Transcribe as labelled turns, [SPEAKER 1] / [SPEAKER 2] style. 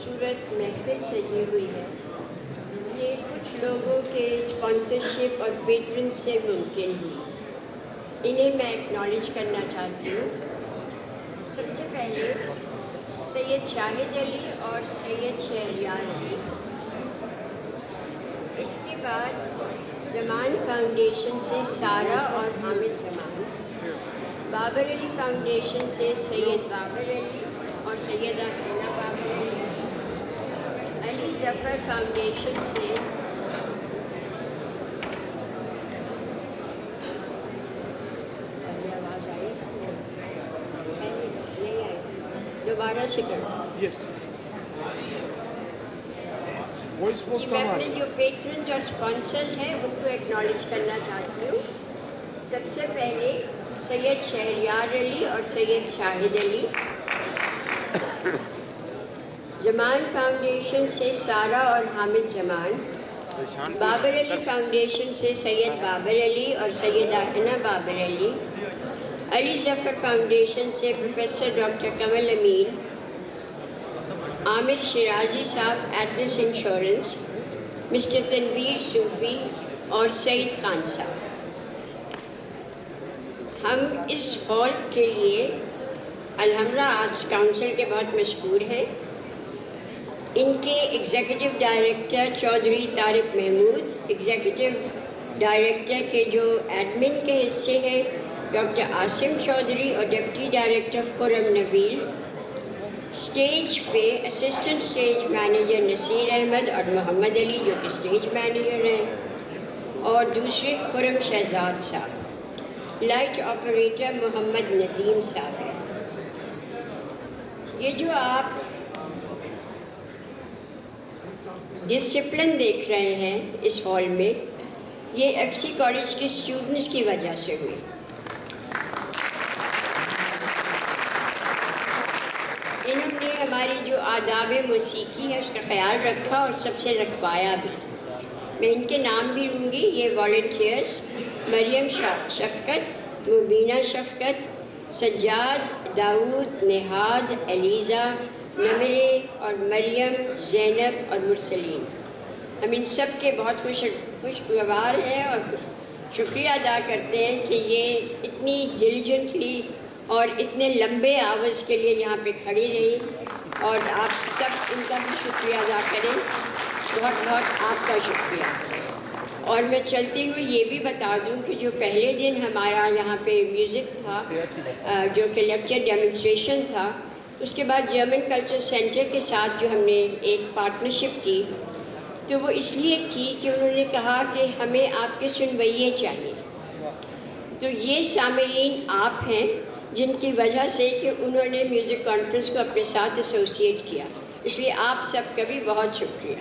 [SPEAKER 1] खूबसूरत महफिल सजी हुई है, ये कुछ लोगों के स्पॉन्सरशिप और पेट्रन से मुमकिन हुई। इन्हें मैं एक्नॉलेज करना चाहती हूँ। सबसे पहले सैयद शाहिद अली और सैयद शहरयार अली, इसके बाद जमान फाउंडेशन से सारा और हामिद जमान, बाबर अली फाउंडेशन से सैयद बाबर अली और सैयदा हैना बाबर अली, अली ज़फ़र फाउंडेशन से आवाज़ आई नहीं आई, दोबारा से करो कि मैं अपने जो पेट्रन्स और स्पॉन्सर्स हैं उनको एक्नॉलेज करना चाहती हूँ। सबसे पहले सैयद शहरयार अली और सैयद शाहिद अली, जमान फाउंडेशन से सारा और हामिद जमान, बाबर अली फाउंडेशन से सैयद बाबर अली और सैयदा हैना बाबर अली ज़फ़र फाउंडेशन से प्रोफेसर डॉक्टर कमल अमीन, आमिर शिराजी साहब एड्रेस इंश्योरेंस, मिस्टर तनवीर सूफ़ी और सईद खान साहब। हम इस हॉल के लिए अलहमरा आर्ट्स काउंसिल के बहुत मशहूर हैं। इनके executive director Chaudhry Tariq Mahmood, executive director के जो एडमिन के हिस्से हैं डॉक्टर आसिम चौधरी और deputy director Khurram Nabeel, stage पे assistant stage manager Naseer Ahmed और मोहम्मद अली जो कि स्टेज मैनेजर हैं, और दूसरे खुर्रम शहजाद साहब, लाइट ऑपरेटर मोहम्मद नदीम साहब हैं। ये जो आप डिसिप्लिन देख रहे हैं इस हॉल में, ये एफसी कॉलेज के स्टूडेंट्स की वजह से हुई। इन्होंने हमारी जो आदाब मौसीकी है उसका ख्याल रखा और सबसे रखवाया भी। मैं इनके नाम भी लूँगी, ये वॉल्टियर्स मरियम शफ़क़त, मुबीना शफ़क़त, सज्जाद, दाऊद, निहाद, एलिज़ा, नमरे और मरियम, ज़ैनब और मुरसलीन। हम इन सब के बहुत खुशगवार हैं और शुक्रिया अदा करते हैं कि ये इतनी डिलिजेंटली और इतने लंबे आवर्स के लिए यहाँ पे खड़ी रही, और आप सब इनका भी शुक्रिया अदा करें। बहुत बहुत आपका शुक्रिया। और मैं चलती हुई ये भी बता दूं कि जो पहले दिन हमारा यहाँ पे म्यूज़िक था, जो कि लेक्चर डेमोन्स्ट्रेशन था, उसके बाद जर्मन कल्चर सेंटर के साथ जो हमने एक पार्टनरशिप की, तो वो इसलिए की कि उन्होंने कहा कि हमें आपके सुनवैये चाहिए। तो ये सामईन आप हैं जिनकी वजह से कि उन्होंने म्यूज़िक कॉन्फ्रेंस को अपने साथ एसोसिएट किया, इसलिए आप सबका भी बहुत शुक्रिया।